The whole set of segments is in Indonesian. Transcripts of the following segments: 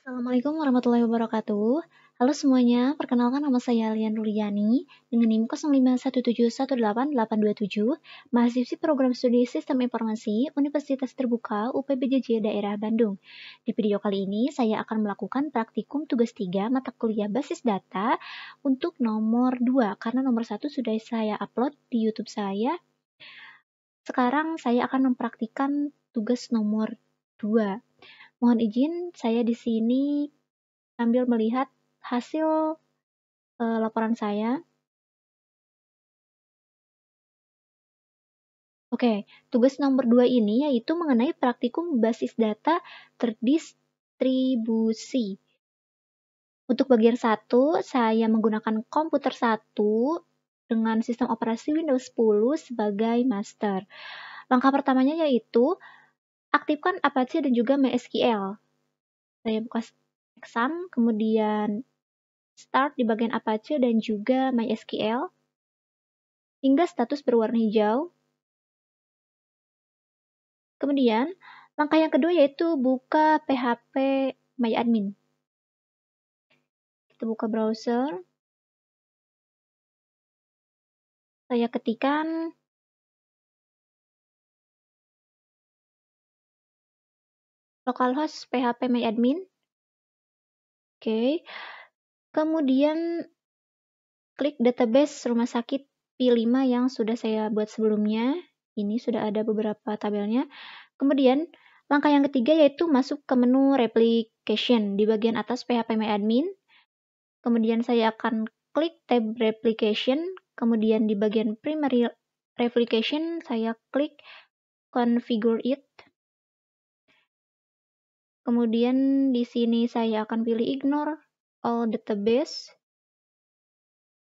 Assalamualaikum warahmatullahi wabarakatuh. Halo semuanya, perkenalkan nama saya Lian Ruliani dengan NIM 0517188827, mahasiswi program studi Sistem Informasi Universitas Terbuka UPBJJ Daerah Bandung. Di video kali ini saya akan melakukan praktikum tugas 3 mata kuliah basis data untuk nomor 2 karena nomor 1 sudah saya upload di YouTube saya. Sekarang saya akan mempraktikkan tugas nomor 2. Mohon izin, saya di sini sambil melihat hasil laporan saya. Oke, tugas nomor 2 ini yaitu mengenai praktikum basis data terdistribusi. Untuk bagian 1, saya menggunakan komputer 1 dengan sistem operasi Windows 10 sebagai master. Langkah pertamanya yaitu aktifkan Apache dan juga MySQL. Saya buka exam, kemudian start di bagian Apache dan juga MySQL hingga status berwarna hijau. Kemudian, langkah yang kedua yaitu buka PHP MyAdmin. Kita buka browser. Saya ketikkan localhost PHP MyAdmin. Oke. Kemudian klik database rumah sakit P5 yang sudah saya buat sebelumnya. Ini sudah ada beberapa tabelnya. Kemudian, langkah yang ketiga yaitu masuk ke menu replication di bagian atas PHP MyAdmin. Kemudian saya akan klik tab replication, kemudian di bagian primary replication saya klik configure it. Kemudian di sini saya akan pilih ignore all database.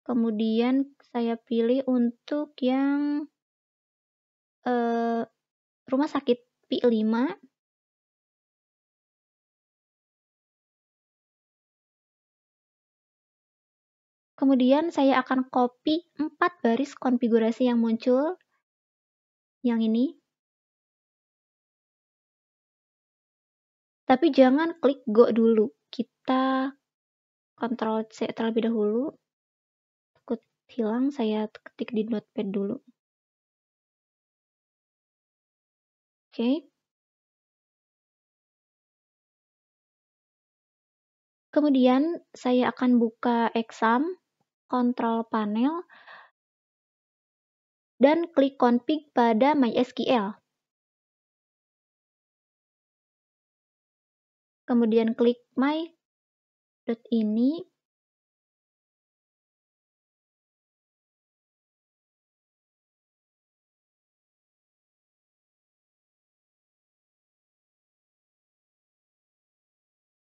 Kemudian saya pilih untuk yang rumah sakit P5. Kemudian saya akan copy 4 baris konfigurasi yang muncul. Yang ini. Tapi jangan klik go dulu. Kita Ctrl C terlebih dahulu. Takut hilang, saya ketik di notepad dulu. Oke. Kemudian saya akan buka exam, kontrol panel, dan klik config pada MySQL. Kemudian klik my.ini.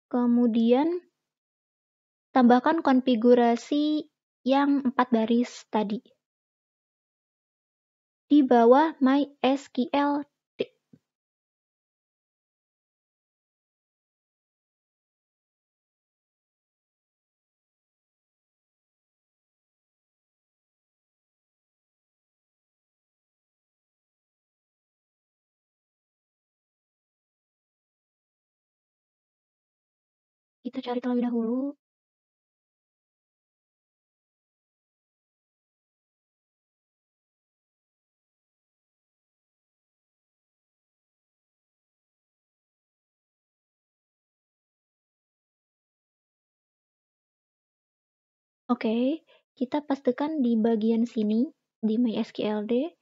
Kemudian tambahkan konfigurasi yang 4 baris tadi. Di bawah MySQL. Kita cari terlebih dahulu. Oke, kita pastikan di bagian sini, di MySQLD.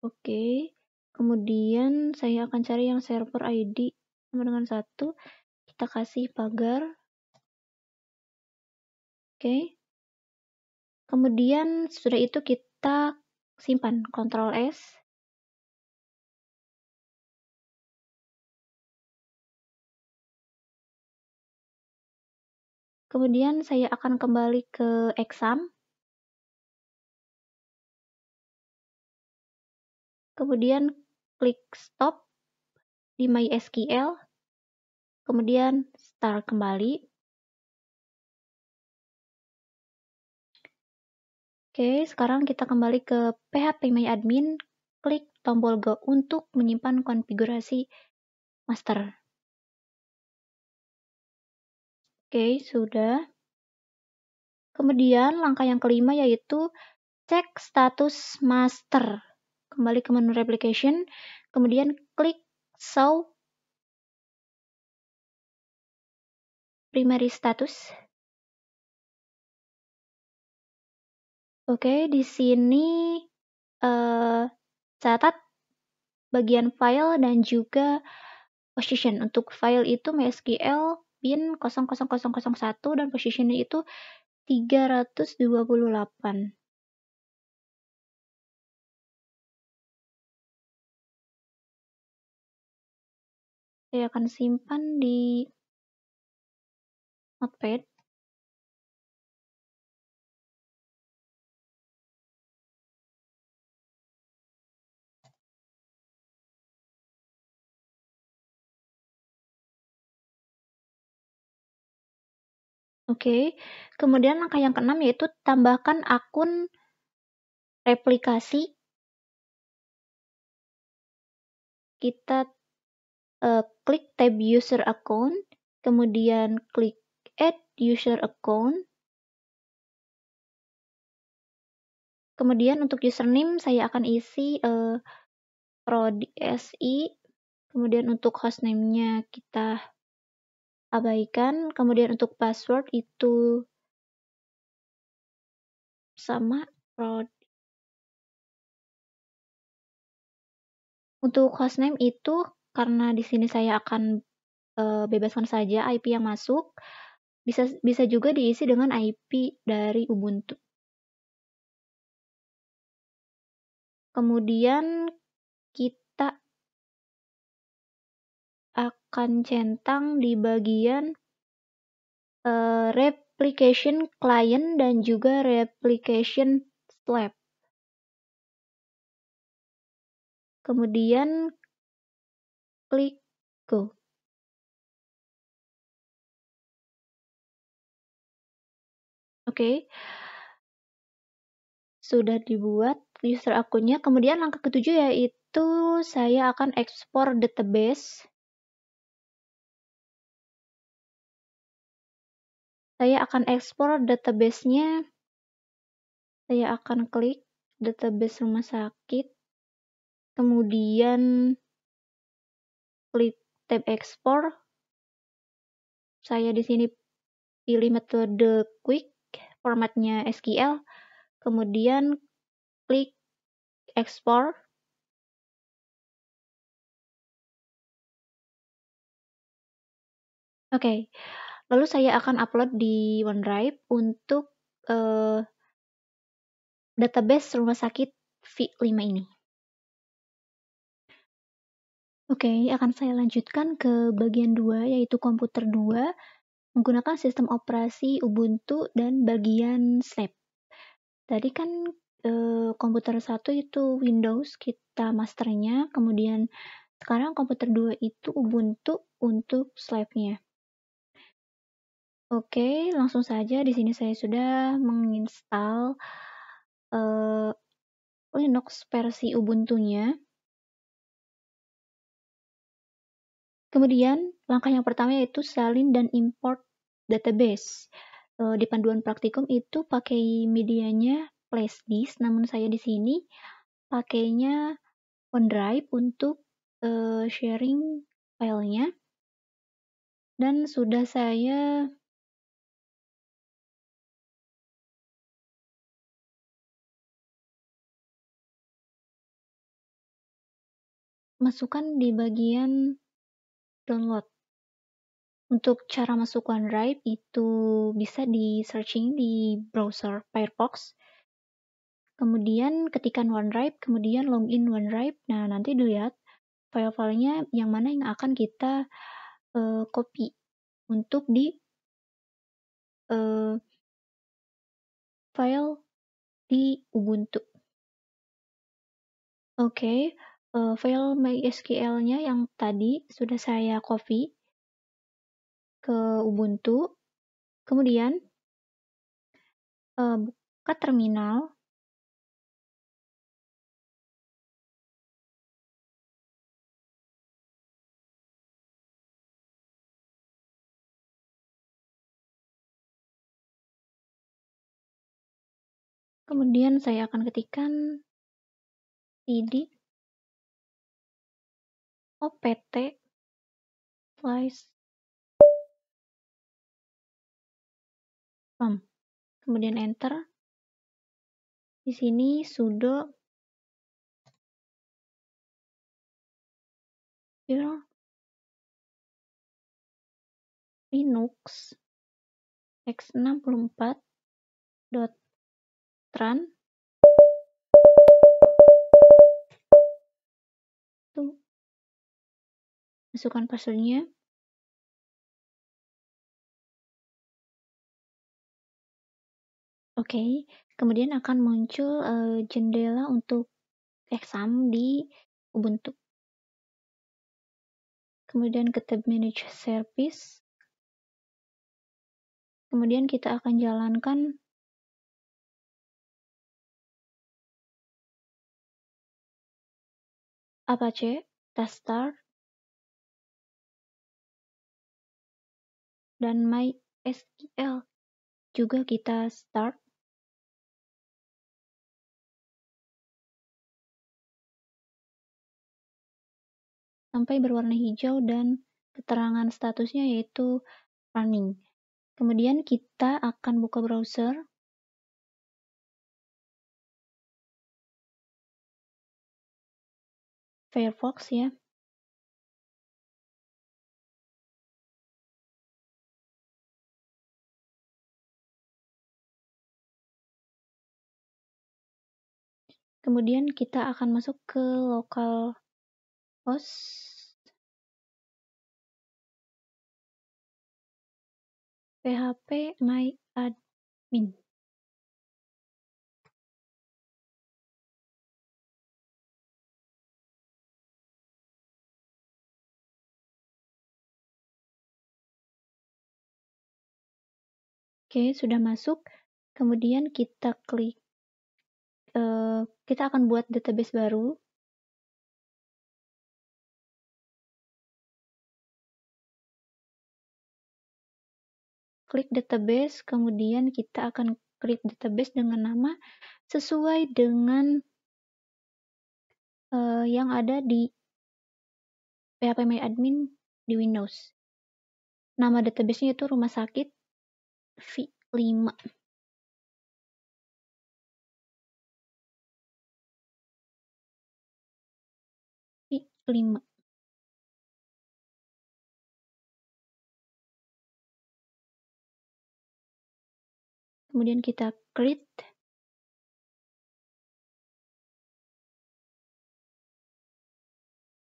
Oke, kemudian saya akan cari yang server ID sama dengan 1. Kita kasih pagar. Oke. Kemudian sudah itu kita simpan, Ctrl S. Kemudian saya akan kembali ke exam. Kemudian klik stop di MySQL. Kemudian start kembali. Oke, sekarang kita kembali ke PHP MyAdmin. klik tombol Go untuk menyimpan konfigurasi master. Oke, sudah. Kemudian langkah yang kelima yaitu cek status master. Kembali ke menu replication, kemudian klik show primary status. Oke, di sini catat bagian file dan juga position. Untuk file itu MySQL bin 00001 dan positionnya itu 328. Saya akan simpan di Notepad. Oke, kemudian langkah yang keenam yaitu tambahkan akun replikasi. Kita klik tab user account, kemudian klik add user account. Kemudian untuk username saya akan isi prodi.si, kemudian untuk hostname-nya kita abaikan, kemudian untuk password itu sama prod. Untuk hostname itu karena di sini saya akan bebaskan saja IP yang masuk, bisa juga diisi dengan IP dari Ubuntu. Kemudian kita akan centang di bagian replication client dan juga replication slab. Kemudian klik go. Oke. Sudah dibuat user akunnya. Kemudian langkah ketujuh yaitu saya akan ekspor database. Saya akan ekspor database-nya. Saya akan klik database rumah sakit. Kemudian klik tab ekspor. Saya di sini pilih metode quick, formatnya SQL. Kemudian klik ekspor. Oke, lalu saya akan upload di OneDrive untuk database rumah sakit V5 ini. Oke, akan saya lanjutkan ke bagian 2 yaitu komputer 2 menggunakan sistem operasi Ubuntu dan bagian Slab. Tadi kan komputer 1 itu Windows kita masternya, kemudian sekarang komputer 2 itu Ubuntu untuk Slab-nya. Oke, langsung saja di sini saya sudah menginstal Linux versi Ubuntu-nya. Kemudian langkah yang pertama yaitu salin dan import database. Di panduan praktikum itu pakai medianya flashdisk, namun saya di sini pakainya OneDrive untuk sharing filenya. Dan sudah saya masukkan di bagian download. Untuk cara masuk OneDrive itu bisa di searching di browser Firefox. Kemudian ketikkan OneDrive, kemudian login OneDrive. Nah, nanti dilihat file-filenya yang mana yang akan kita copy untuk di file di Ubuntu. Oke, file MySQL-nya yang tadi sudah saya copy ke Ubuntu. Kemudian buka terminal. Kemudian saya akan ketikkan cd opt slice from, kemudian enter. Di sini sudo linux x64.tran tuh, masukkan passwordnya. Oke, kemudian akan muncul jendela untuk exam di Ubuntu. Kemudian ke tab manage service. Kemudian kita akan jalankan Apache, Start, dan MySQL juga kita start. Sampai berwarna hijau dan keterangan statusnya yaitu running. Kemudian kita akan buka browser. Firefox ya. Kemudian kita akan masuk ke localhost phpMyAdmin. Oke, sudah masuk. Kemudian kita klik, kita akan buat database baru. Klik database, kemudian kita akan create database dengan nama sesuai dengan yang ada di phpMyAdmin di Windows. Nama database-nya itu rumah sakit V5. V5. Kemudian kita create.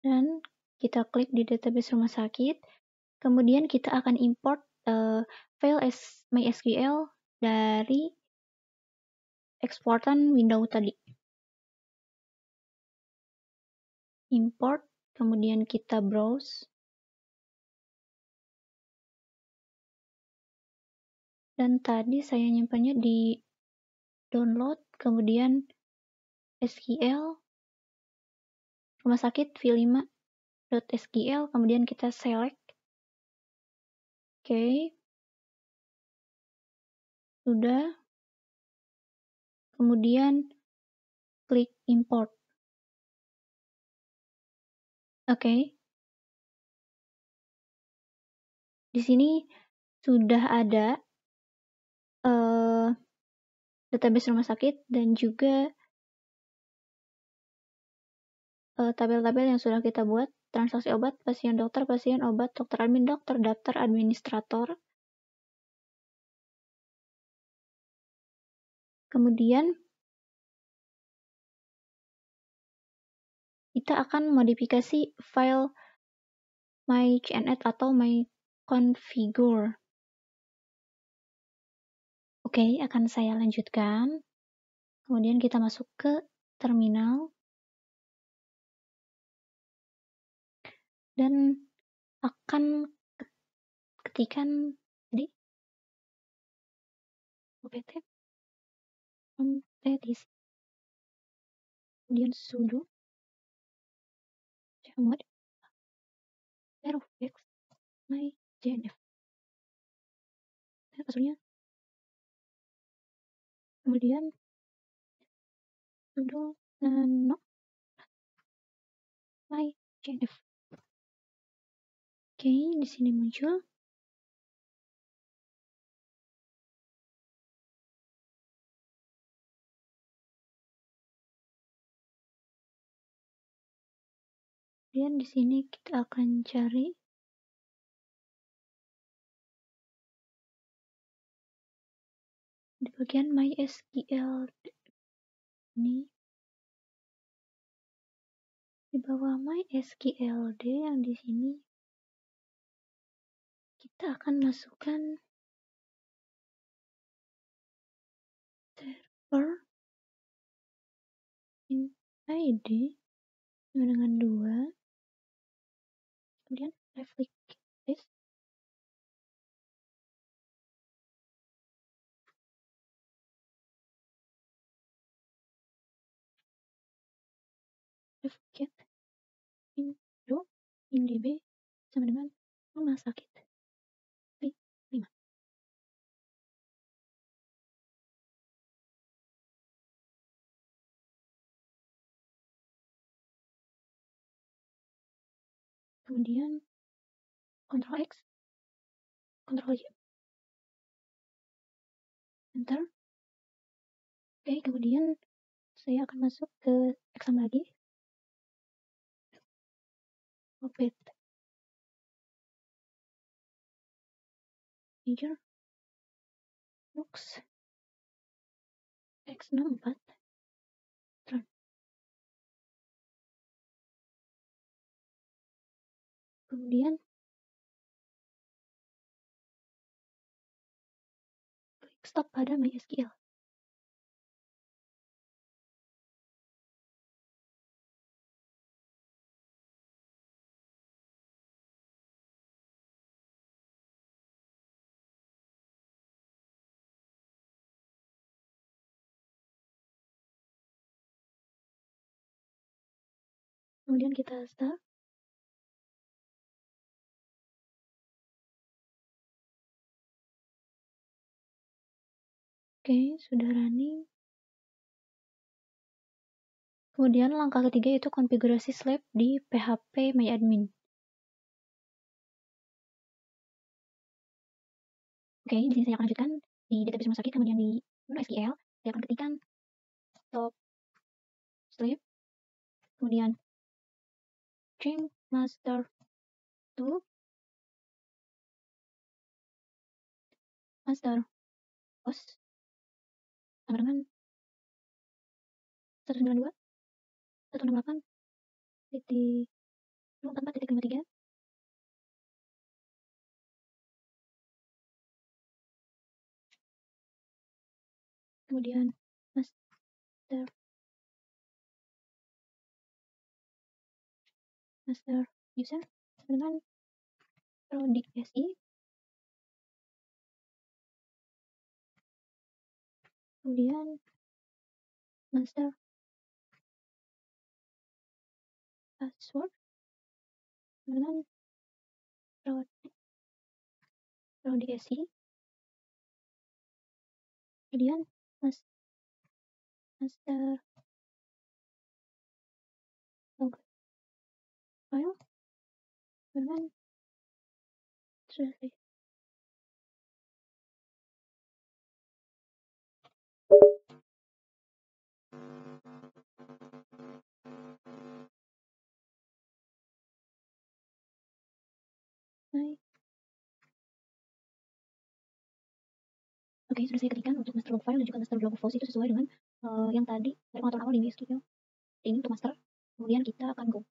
Dan kita klik di database rumah sakit. Kemudian kita akan import file MySQL dari eksportan Windows tadi. Import, kemudian kita browse. Dan tadi saya nyimpannya di download, kemudian SQL rumah sakit v5.sql, kemudian kita select. Oke. Sudah. Kemudian klik import. Oke. Di sini sudah ada database rumah sakit dan juga tabel-tabel yang sudah kita buat. Transaksi obat, pasien obat, dokter admin, dokter, daftar administrator. Kemudian kita akan modifikasi file myCNet atau myconfigure. Oke, akan saya lanjutkan. Kemudian kita masuk ke terminal. Dan akan ketikkan jadi opt competition. Kemudian sudo chmod verifx myJNF. Dan passwordnya. Kemudian judul nano my JNF. Oke, di sini muncul. Kemudian di sini kita akan cari di bagian MySQL ini. Di bawah MySQLD yang di sini kita akan masukkan server in ID sama dengan 2, kemudian replicate this, replicate in do in DB sama dengan rumah sakit V5. Kemudian Ctrl X, Ctrl Y, enter. Oke, kemudian saya akan masuk ke exam lagi, open major books X64 run. Kemudian klik stop pada MySQL. Kemudian kita start. Oke, sudah running. Kemudian langkah ketiga itu konfigurasi Slab di PHP MyAdmin. Oke, di sini saya akan lanjutkan di database rumah sakit, kemudian di menu SQL saya akan ketikkan stop Slab, kemudian change master to master host sama dengan 192.168.244.53. Kemudian master user dengan prodi SI, kemudian master password dengan prodi SI, kemudian master log file dengan selesai. Oke, sudah saya ketikkan untuk master log file dan juga master log false itu sesuai dengan yang tadi dari pengaturan awal di MySQL. Ini untuk master. Kemudian kita akan go.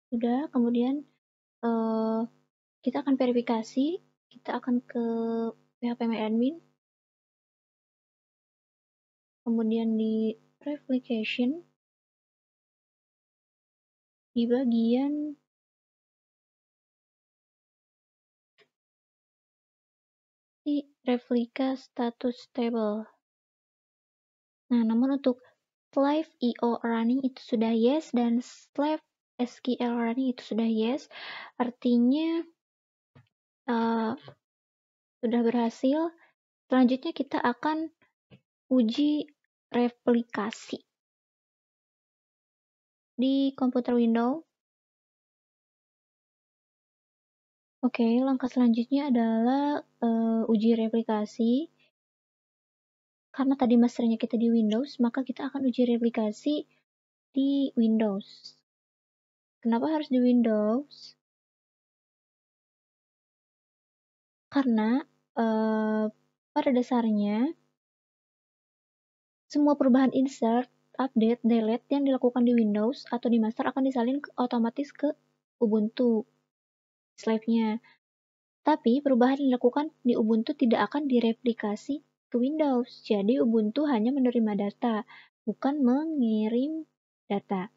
Sudah, kemudian kita akan verifikasi. Kita akan ke PHP MyAdmin. Kemudian di replication di bagian di replika status table. Nah, namun untuk Slave IO running itu sudah yes dan Slave SQL running itu sudah yes, artinya sudah berhasil. Selanjutnya kita akan uji replikasi di komputer Windows. Oke, langkah selanjutnya adalah uji replikasi. Karena tadi masternya kita di Windows, maka kita akan uji replikasi di Windows. Kenapa harus di Windows? Karena pada dasarnya semua perubahan insert, update, delete yang dilakukan di Windows atau di master akan disalin otomatis ke Ubuntu slave-nya. Tapi perubahan yang dilakukan di Ubuntu tidak akan direplikasi ke Windows. Jadi Ubuntu hanya menerima data, bukan mengirim data.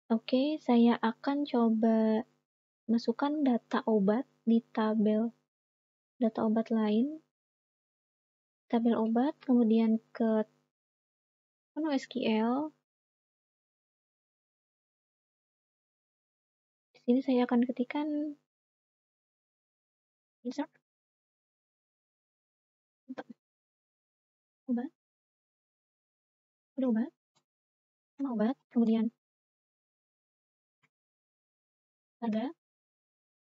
Oke, saya akan coba masukkan data obat di tabel data obat lain. Tabel obat, kemudian ke menu SQL. Di sini saya akan ketikkan insert obat, obat, nama obat, kemudian harga,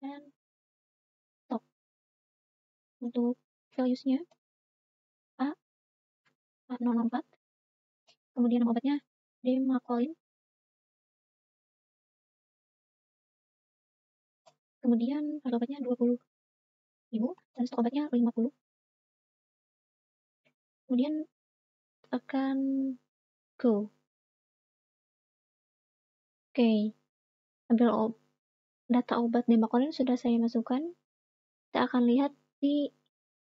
dan top. Untuk values-nya A004, kemudian nama obatnya Demacolin, kemudian harga obatnya 20.000 dan stok obatnya 50. Kemudian akan go. Oke, tabel data obat Demacolin sudah saya masukkan. Kita akan lihat di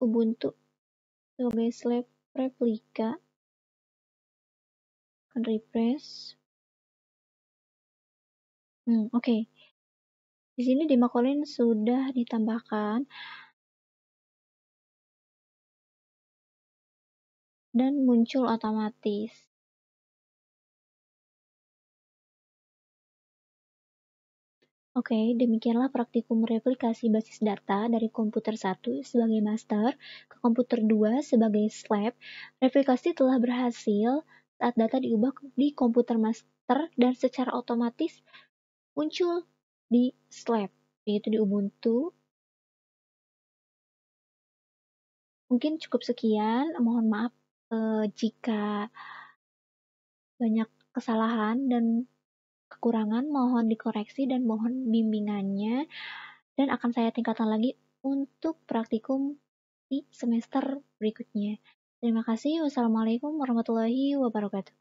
Ubuntu sebagai slave replika. Akan refresh. Oke. Di sini Demacolin sudah ditambahkan dan muncul otomatis. Oke, demikianlah praktikum replikasi basis data dari komputer 1 sebagai master ke komputer 2 sebagai slave. Replikasi telah berhasil saat data diubah di komputer master dan secara otomatis muncul di slave, yaitu di Ubuntu. Mungkin cukup sekian, mohon maaf jika banyak kesalahan dan kekurangan, mohon dikoreksi dan mohon bimbingannya, dan akan saya tingkatkan lagi untuk praktikum di semester berikutnya. Terima kasih. Wassalamualaikum warahmatullahi wabarakatuh.